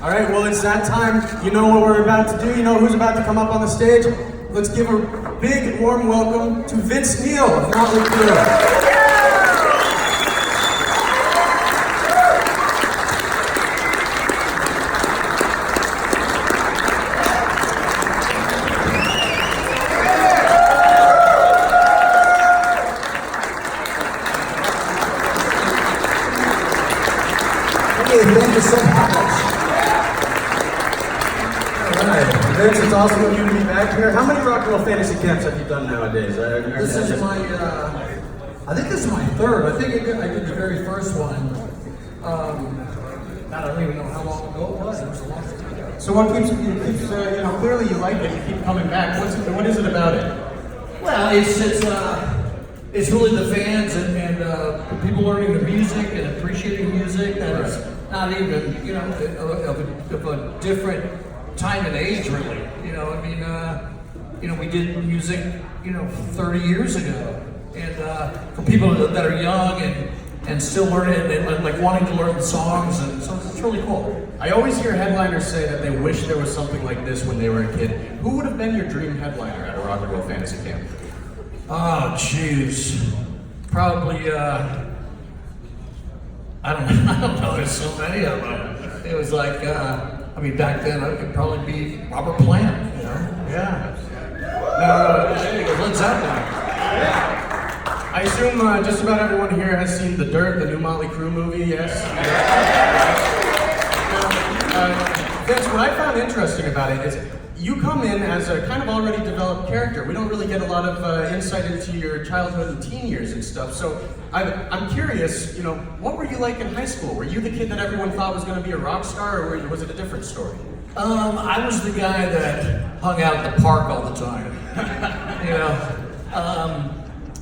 All right, well, it's that time. You know what we're about to do. You know who's about to come up on the stage. Let's give a big, warm welcome to Vince Neil of Motley Crue. Thank you so much. All right, Vince, it's awesome of you to be back here. How many rock and roll fantasy camps have you done nowadays? This is my, I think this is my third. I think I did the very first one. I don't even know how long ago it was. It was a long time ago. So what keeps clearly you like it, you keep coming back. What is it about it? Well, it's really the fans and people learning the music and appreciating music that is not even, of a different time and age, really. We did music, 30 years ago. And for people that are young and still learning and like wanting to learn the songs, and so it's really cool. I always hear headliners say that they wish there was something like this when they were a kid. Who would have been your dream headliner at a rock and roll fantasy camp? Oh, jeez. Probably, I don't know, there's so many of them. It was like, back then it could probably be Robert Plant, Yeah. Led Zeppelin. I assume just about everyone here has seen The Dirt, the new Motley Crue movie, yes? Vince, what I found interesting about it is you come in as a kind of already developed character. We don't really get a lot of insight into your childhood and teen years and stuff. So I'm curious, what were you like in high school? Were you the kid that everyone thought was going to be a rock star, or was it a different story? I was the guy that hung out at the park all the time.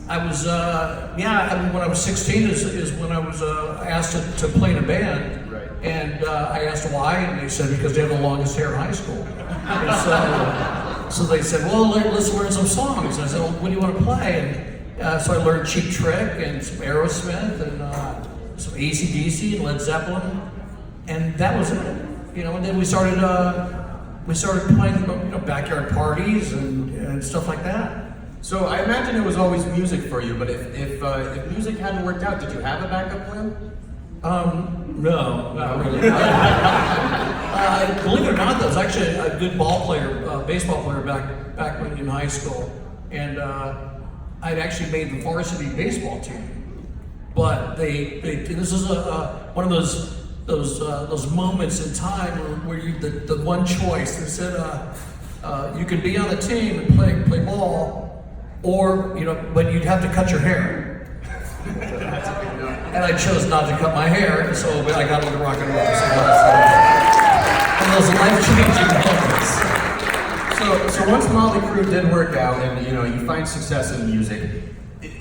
I was, when I was 16 is when I was asked to play in a band. Right. And I asked why, and they said because they have the longest hair in high school. And so they said, well, let's learn some songs. And I said, well, what do you want to play? And so I learned Cheap Trick and some Aerosmith and some AC/DC and Led Zeppelin. And that was it. And then we started playing backyard parties and stuff like that. So I imagine it was always music for you, but if music hadn't worked out, did you have a backup plan? No, not really. Believe it or not, I was actually a good baseball player back when in high school, and I'd actually made the varsity baseball team. But this is one of those moments in time where you the one choice. They said you could be on the team and play ball. Or, but you'd have to cut your hair. That's a big no. And I chose not to cut my hair, so I got into rock and roll. And those life-changing moments. So once Motley Crue did work out and you find success in music,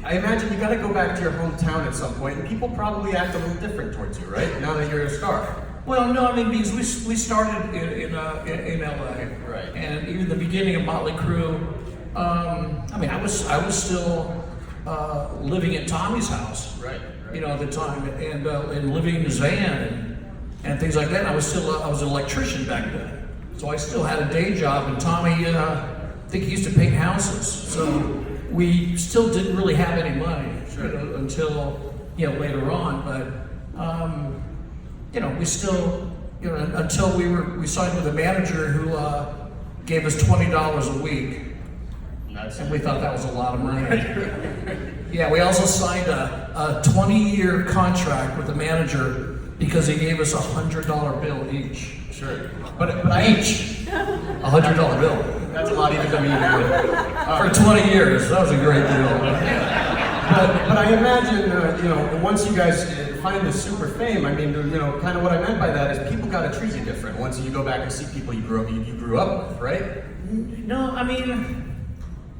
I imagine you got to go back to your hometown at some point, and people probably act a little different towards you, right? Now that you're a star. Well, no, because we started in LA, right? And even the beginning of Motley Crue. I was still living at Tommy's house, right. At the time, and living in his van and things like that. And I was an electrician back then, so I still had a day job. And Tommy, I think he used to paint houses, so we still didn't really have any money until later on. But we still until we signed with a manager who gave us $20 a week. And we thought that was a lot of money. Yeah, we also signed a 20-year contract with the manager because he gave us a $100 bill each. Sure. But each $100 bill. That's a lot even to me. For 20 years, that was a great deal. But I imagine, once you guys find this super fame, kind of what I meant by that is people got to treat you different once you go back and see people you grew up with, right? No,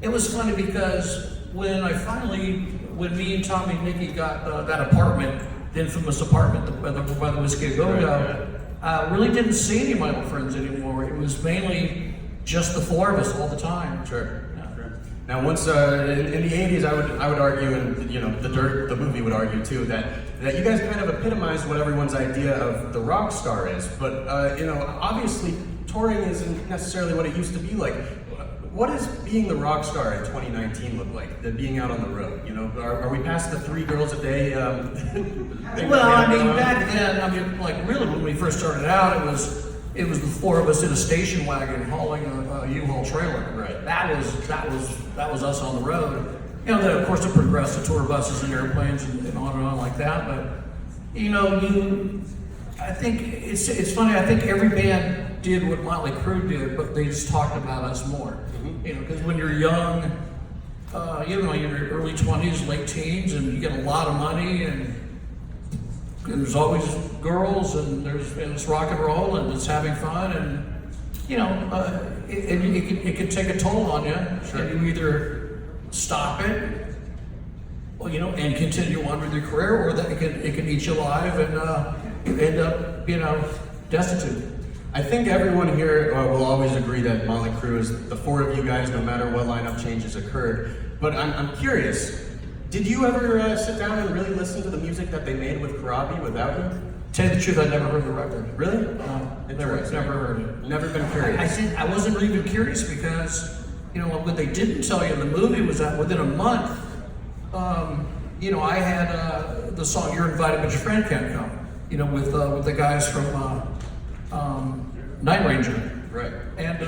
it was funny because when me and Tommy and Nikki got that apartment, the infamous apartment by the Whiskey Go-Go, really didn't see any of my old friends anymore. It was mainly just the four of us all the time. Sure. Now, once in the '80s, I would argue, and The Dirt, the movie would argue too, that that you guys kind of epitomize what everyone's idea of the rock star is. But obviously, touring isn't necessarily what it used to be like. What does being the rock star in 2019 look like? Being out on the road, are we past the 3 girls a day? Well, I mean, back then, like really when we first started out, it was the 4 of us in a station wagon hauling a U-Haul trailer. Right. That was us on the road. Then of course it progressed to tour buses and airplanes and on like that. But I think it's funny. I think every band did what Motley Crue did, but they just talked about us more. Because when you're young, you're in your early 20s, late teens, and you get a lot of money, and there's always girls, and it's rock and roll, and it's having fun, and it can take a toll on you. Sure. And you either stop it, and continue on with your career, or that it can eat you alive, and you end up, destitute. I think everyone here will always agree that Motley Crue is the 4 of you guys, no matter what lineup changes occurred. But I'm curious, did you ever sit down and really listen to the music that they made with Karabi without you? Tell you the truth, I never heard the record. Really? No, never heard it. Never been curious. I wasn't even curious because, what they didn't tell you in the movie was that within a month, I had the song "You're Invited But Your Friend Can't Come," with the guys from Night Ranger. Right. And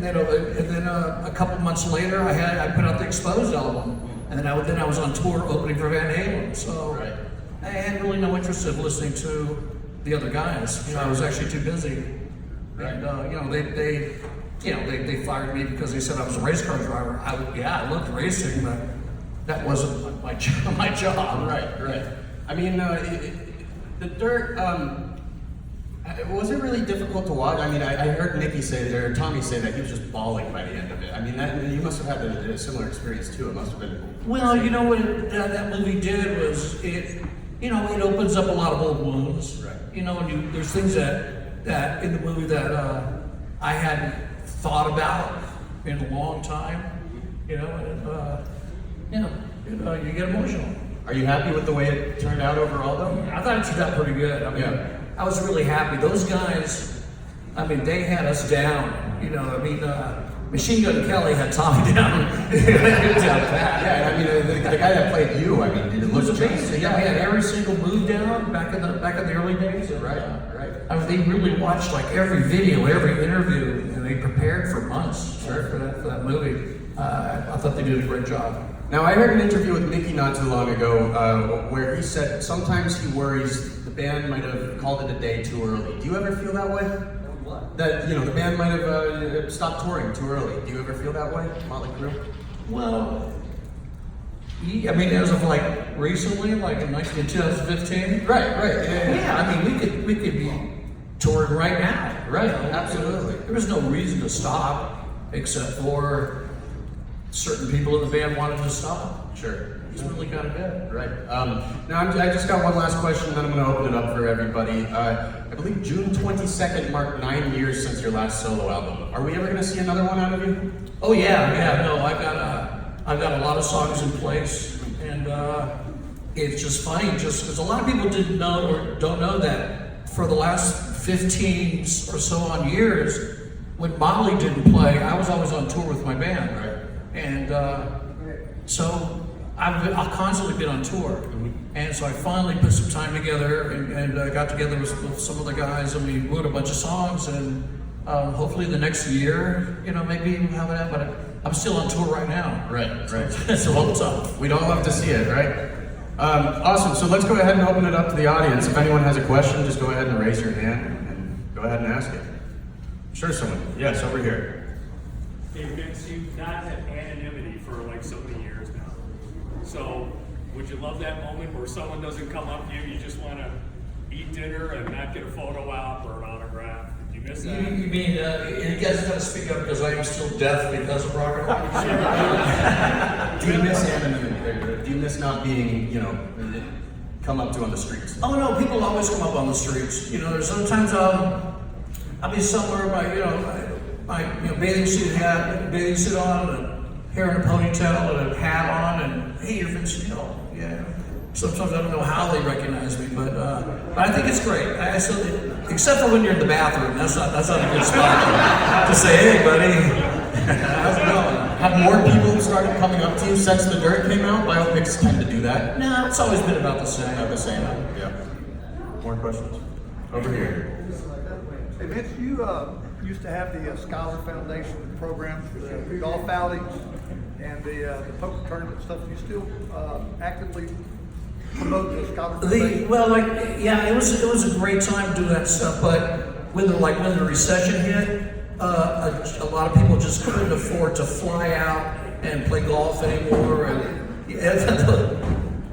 then a couple months later, I put out the Exposed album, and then I was on tour opening for Van Halen. So right. I had really no interest in listening to the other guys. I was actually too busy. Right. And they fired me because they said I was a race car driver. I loved racing, but that wasn't my job. Right. I mean, the Dirt. Was it really difficult to watch? I mean, I heard Tommy say that he was just bawling by the end of it. I mean, you must have had a similar experience too. It must have been. Well, what that movie did was it opens up a lot of old wounds. Right. And there's things that in the movie that I hadn't thought about in a long time. You get emotional. Are you happy with the way it turned out overall, though? I thought it turned out pretty good. I was really happy. Those guys, they had us down. Machine Gun Kelly had Tommy down. It was out bad. Yeah, the guy that played you, it was amazing. Yeah, we had every single move down back in the early days. Right. They really watched like every video, every interview, and they prepared for months for that movie. I thought they did a great job. Now, I heard an interview with Mickey not too long ago where he said sometimes he worries the band might have called it a day too early. Do you ever feel that way? What? That, the band might have stopped touring too early. Do you ever feel that way, Motley Crue? Well, as of like recently, like in 2015? Right. Yeah, we could be touring right now. Right, absolutely. There was no reason to stop except for certain people in the band wanted to stop. Sure. It's really kind of good. Right. Now, I just got one last question, then I'm going to open it up for everybody. I believe June 22nd marked 9 years since your last solo album. Are we ever going to see another one out of you? Oh yeah. No, I've got a lot of songs in place, and it's just funny, just because a lot of people didn't know or don't know that for the last 15 or so on years, when Motley didn't play, I was always on tour with my band. Right. And so I've constantly been on tour. And so I finally put some time together and got together with some of the guys, and we wrote a bunch of songs, and hopefully the next year, maybe we'll have it out, but I'm still on tour right now. Right. It's a little tough. We'd all love to see it, right? Awesome, so let's go ahead and open it up to the audience. If anyone has a question, just go ahead and raise your hand and go ahead and ask it. Sure, someone. Yes, over here. Hey Vince, you've not had anonymity for like so many years now. So, would you love that moment where someone doesn't come up to you, you just want to eat dinner and not get a photo op or an autograph? Did you miss that? You mean, you guys got to speak up because I am still deaf because of rock and roll? Do you miss anonymity? Do you miss not being, come up to on the streets? Oh no, people always come up on the streets. There's sometimes I'll be somewhere my bathing suit on, and hair in a ponytail, and a hat on, and hey, you're Vince Neil, yeah. sometimes I don't know how they recognize me, but I think it's great. Except for when you're in the bathroom, that's not a good spot to say, hey, buddy. How's it going? Have more people started coming up to you since The Dirt came out? Biopics tend to do that. No, it's always been about the same. About the same. Yeah. More questions? Over here. Hey Vince, you used to have the Scholar Foundation programs for the golf outings and the poker tournament stuff. Do you still actively promote the Scholar Foundation? It was a great time doing that stuff, but when the recession hit, a lot of people just couldn't afford to fly out and play golf anymore.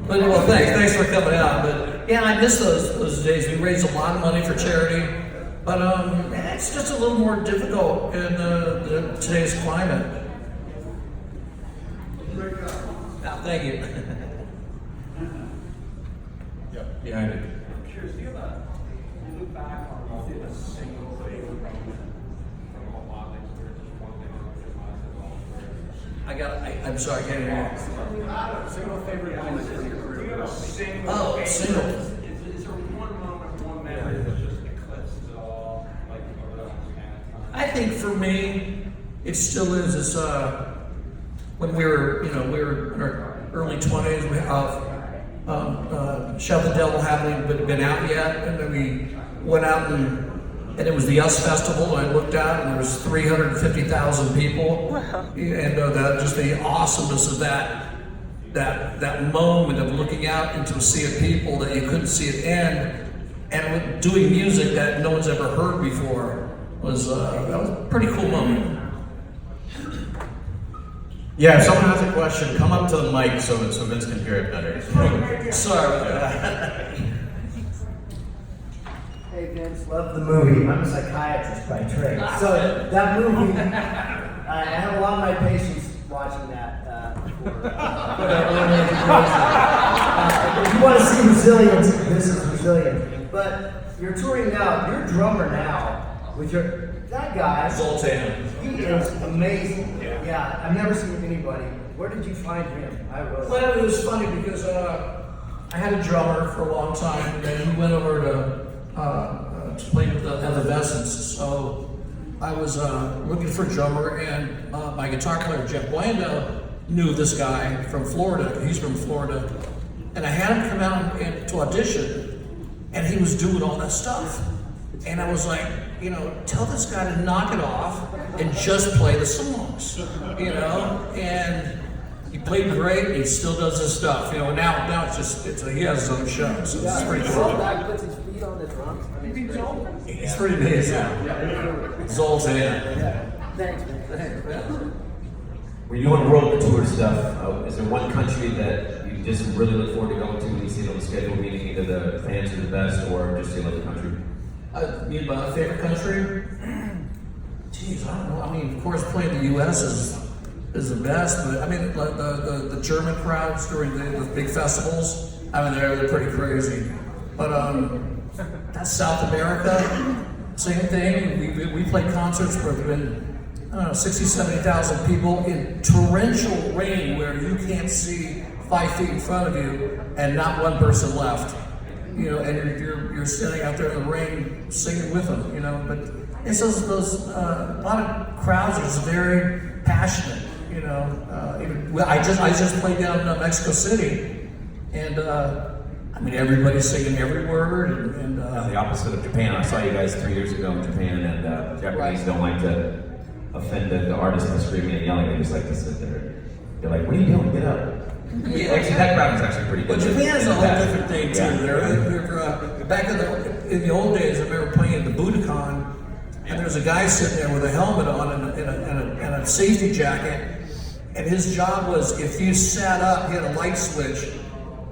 But well, thanks for coming out. But yeah, I miss those days. We raised a lot of money for charity, but it's just a little more difficult in today's climate. Thank you. Yep. Behind it. I'm curious, do you look back on a single favorite moment from a lot of experiences, one thing that reminds us I'm sorry, I can't hear you. single favorite moment in your career? Do you have a single Single. Is there one moment, one memory that just eclipses it all, like over that span of time? I think for me, it still is. It's when we were in our early 20s. We have Shout the Devil hadn't been out yet, and then we went out and it was the US Festival. And I looked out, and there was 350,000 people, and just the awesomeness of that moment of looking out into a sea of people that you couldn't see it end, and doing music that no one's ever heard before was that was a pretty cool moment. Yeah, if someone has a question, come up to the mic so Vince can hear it better. Sorry about that. Hey Vince, love the movie. I'm a psychiatrist by trade. So that movie, I have a lot of my patients watching that for if you want to see resilience, this is resilience. But you're touring now, you're a drummer now with that guy. Zoltan. He is amazing. Yeah, I've never seen anybody. Where did you find him? Well, it was funny because I had a drummer for a long time, and then he went over to play with the Evanescence. So I was looking for a drummer, and my guitar player, Jeff Blando, knew this guy from Florida. He's from Florida. And I had him come out to audition, and he was doing all that stuff. And I was like, tell this guy to knock it off and just play the songs, and he played great. He still does his stuff, now he has his own show, so it's pretty cool. Puts his feet on the drums. I mean, It's pretty amazing. Zoltan. Thanks, man. When you're doing world tour stuff, is there one country that you just really look forward to going to when you see it on the schedule, meaning either the fans are the best or just the other country? My favorite country? Jeez, I don't know. I mean, of course, playing the U.S. is the best, but I mean, the German crowds during the big festivals, they're pretty crazy. But that's South America, same thing. We played concerts where there've been 60, 70,000 people in torrential rain where you can't see 5 feet in front of you and not one person left. And you're standing out there in the rain singing with them, but it's those a lot of crowds are just very passionate, I just played down in Mexico City, and everybody's singing every word, and The opposite of Japan. I saw you guys 3 years ago in Japan, and Japanese don't like to offend the artist by screaming and yelling. They just like to sit there. They're like, "What are you doing? Get up!" Yeah. Actually, that crowd was actually pretty good. But Japan is a whole different thing too. Yeah. They're back in the old days. I remember playing at the Budokan, and there's a guy sitting there with a helmet on and a safety jacket, and his job was if you sat up, he had a light switch,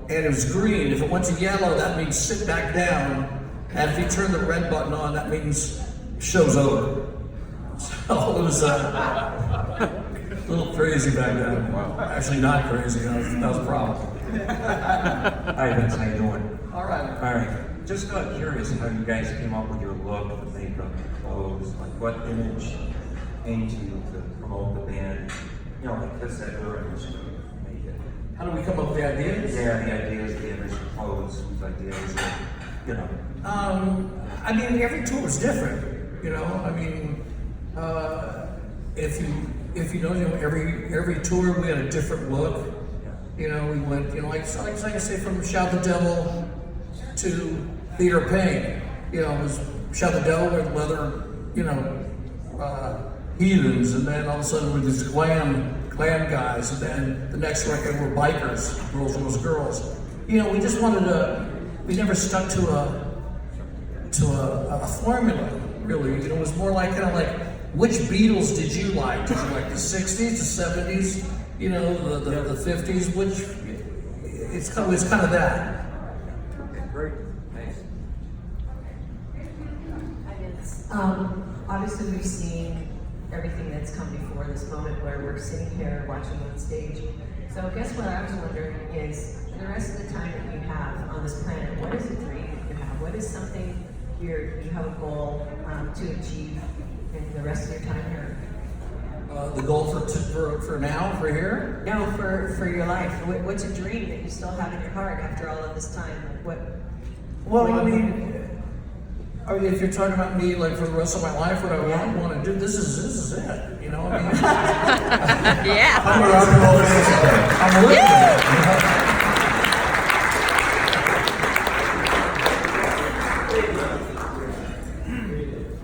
and it was green. If it went to yellow, that means sit back down, and if you turn the red button on, that means show's over. So it was a little crazy back then. Wow. Actually, not crazy. That was a problem. Hi Vince, how you doing? All right. All right. Just curious how you guys came up with your look, the makeup, the clothes, like what image came to you to promote the band? Like this, that, or image to make it. how do we come up with the ideas? Yeah, the ideas, the image, the clothes, whose ideas, you know. I mean, every tour was different. You know, I mean, if you know, every tour we had a different look. You know, we went, you know, like I say, from Shout the Devil to Theater of Pain. You know, it was Shout the Devil with leather, you know, heathens, and then all of a sudden we're these glam guys, and then the next record were bikers, girls was girls. You know, we just wanted to. We never stuck to a formula, really. You know, it was more like kind of like, which Beatles did you like? Did you like the '60s, the '70s? You know, the '50s? Which it's kind of that. Okay, great, thanks. Obviously, we've seen everything that's come before this moment where we're sitting here watching on stage. So I guess what I was wondering is, for the rest of the time that you have on this planet, what is a dream that you have? What is something you have a goal to achieve in the rest of your time here? The goal for now, for here? No, for your life. What's a dream that you still have in your heart after all of this time? Like what? Well, I mean, if you're talking about me, like for the rest of my life, what I want to do, this is it. You know, I mean, Yeah. I'm a rock and roll fan. I'm a living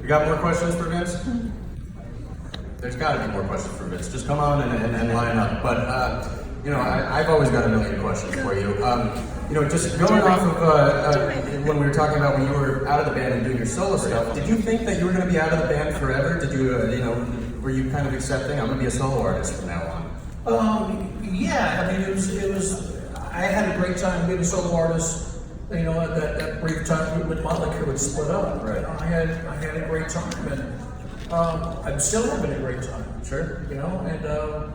You got more questions for Vince? There's got to be more questions for Vince. Just come on and line up. But you know, I've always got a million questions for you. You know, just going off of when we were talking about when you were out of the band and doing your solo stuff, did you think that you were going to be out of the band forever? Did you, you know, were you kind of accepting, I'm going to be a solo artist from now on? Yeah, I mean, it was. I had a great time being a solo artist. You know, at that brief time when Motley Crue would split up. Right. You know, I had a great time, and I'm still having a great time. Sure. You know, and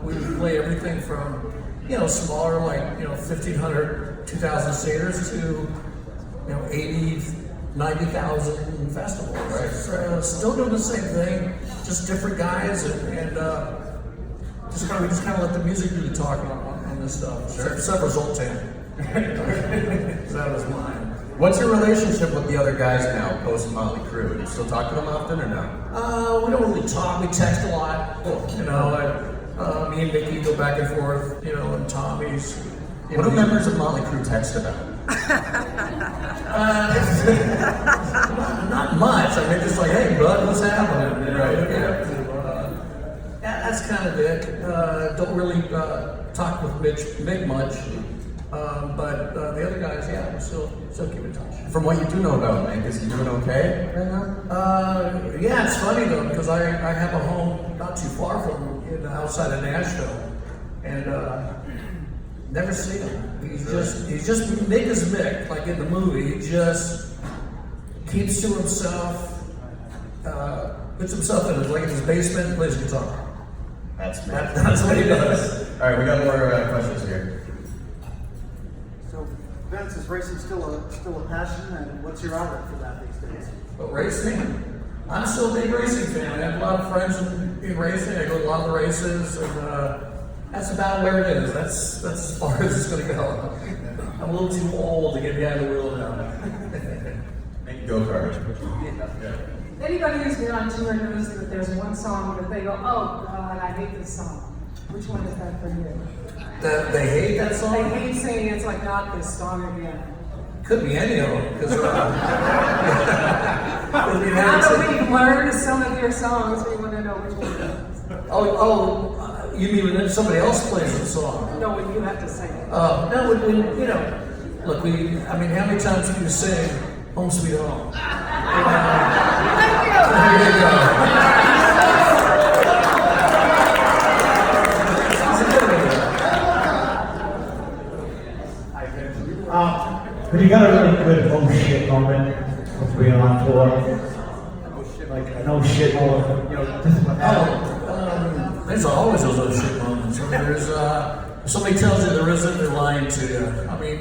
we would play everything from, you know, smaller, like, you know, 1,500, 2,000 seaters to, you know, 80, 90,000 festivals. Right. So, still doing the same thing, just different guys, and just kind of let the music do the talking on this stuff. Sure. Except for Zoltan. That was mine. What's your relationship with the other guys now, post Motley Crue? Do you still talk to them often or no? We don't really talk. We text a lot. You know, me and Mickey go back and forth. You know, and Tommy's. What do members of Motley Crue text about? Not much. I mean, just like, hey, bud, what's happening? You know, Right. what are you up to? That's kind of it. Don't really talk with Mick much. But the other guys, yeah, we still keep in touch. From what you do know about Nick, is he doing okay right now? Yeah, it's funny though, because I have a home not too far from him, outside of Nashville, and never seen him. He's just Mick is Mick, like in the movie. He just keeps to himself, puts himself in his basement, plays guitar. That's That's what he does. All right, we got more questions here. So, Vince, is racing still a passion, and what's your outlook for that these days? But racing, I'm still a big racing fan. I have a lot of friends in racing. I go to a lot of the races, and that's about where it is. That's as far as it's going to go. I'm a little too old to get behind the wheel now. Go-kart. Anybody who's been on tour knows that there's one song that they go, oh God, I hate this song. Which one is that for you? That they hate that song? They hate saying it's like not this song again. Could be any of them. Because Now that we've learned some of your songs, we want to know which one it is. You mean when somebody else plays the song? No, when you have to sing it. No, when you know, look, how many times can you sing Home Sweet Home? There you go. But you got a really good oh shit moment of being on tour. Like an oh shit moment, you know, this is what happened. There's always those oh shit moments. I mean, there's if somebody tells you there isn't, they're lying to you. I mean,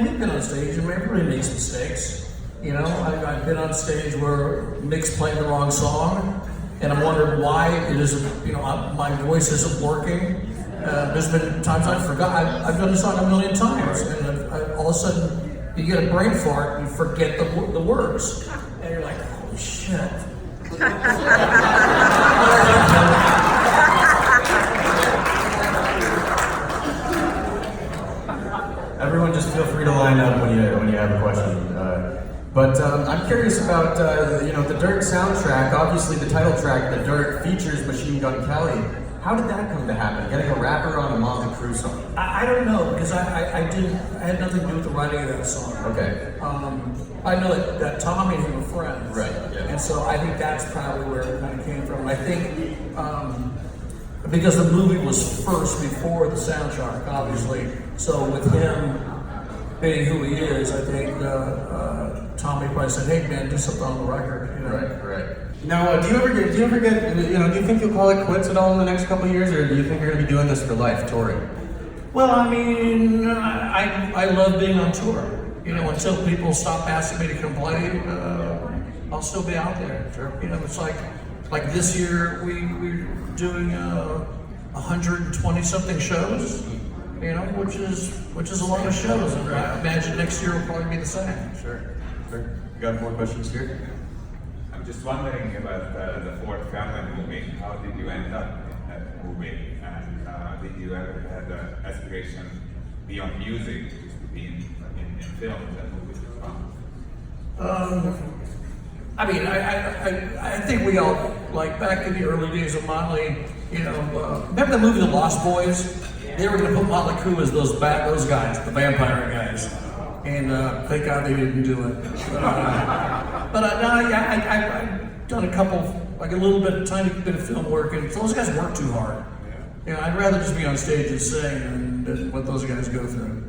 we've been on stage and everybody makes mistakes. You know, I've been on stage where Mick's playing the wrong song, and I'm wondering why it isn't. You know, my voice isn't working. There's been times I forgot. I've done this song a million times, and all of a sudden you get a brain fart and you forget the words, and you're like, holy shit. Everyone just feel free to line up when you have a question. But I'm curious about the Dirt soundtrack. Obviously, the title track, The Dirt, features Machine Gun Kelly. How did that come to happen? Getting a rapper on a Motley Crue song? I don't know, because I had nothing to do with the writing of that song. Okay. I know that Tommy and him were friends. Right, yeah. And so I think that's probably where it kind of came from. I think because the movie was first before the soundtrack, obviously. So with him being who he is, I think Tommy probably said, "Hey man, do something on the record." You know? Right. Now, do you ever get, do you think you'll call it quits at all in the next couple of years, or do you think you're going to be doing this for life, touring? Well, I mean, I love being on tour. You know, until people stop asking me to come play, I'll still be out there. Sure. You know, it's like this year we're doing 120 something shows. You know, which is a lot of shows. And I imagine next year will probably be the same. Sure. You got more questions here? I'm just wondering about the fourth Frontman movie. How did you end up in that movie? And did you ever have the aspiration beyond music just to be in film that movie as well? I mean, I think we all, like back in the early days of Motley, you know, remember the movie The Lost Boys? They were going to put Motley Crue as those guys, the vampire guys. And thank God they didn't do it. But I've done a couple, like a tiny bit of film work, and those guys work too hard. You know, I'd rather just be on stage and sing than what those guys go through.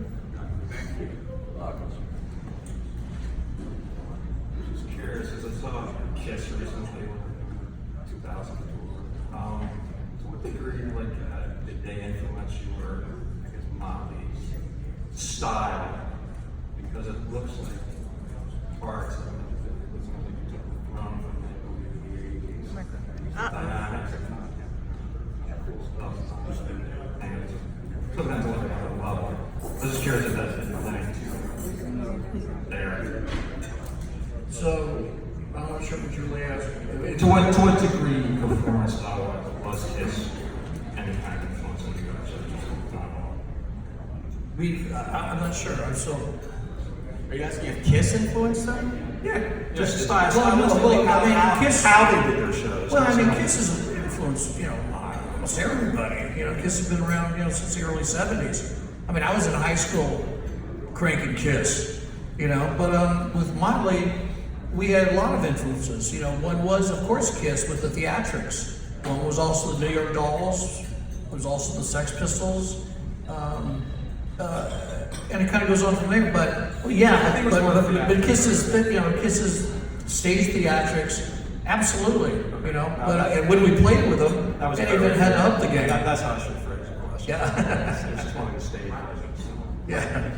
Just curious, as I saw Kiss recently, 2000. To what degree, did they influence your, I guess, Motley's style? Because it looks like parts of it was something you took from the dynamics of cool stuff. Sometimes I look at it level. I was just curious if that's anything there. So, I'm not sure what you're really asking. To what degree performance style was Kiss any kind of influence on you guys? I'm not sure. I'm still. Are you asking if Kiss influenced them? Yeah, just style. Kiss, how they did their shows. Well, I mean, Kiss has influenced, you know, almost everybody. You know, Kiss has been around, you know, since the early 70s. I mean, I was in high school cranking Kiss, you know, but with Motley, we had a lot of influences. You know, one was, of course, Kiss with the theatrics. One was also the New York Dolls. It was also the Sex Pistols. And it kind of goes on from there, but well, yeah, I think it was but Kiss's stage theatrics, absolutely, you know. But when we played with them, they even had to up the game. That's how I should phrase it. Yeah. It's just one of the stage versions. Yeah.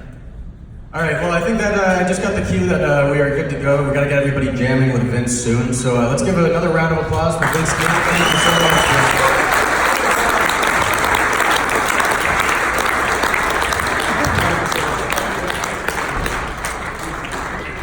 All right, well, I think that I just got the cue that we are good to go. We got to get everybody jamming with Vince soon. So let's give another round of applause for Vince. Thank you so much.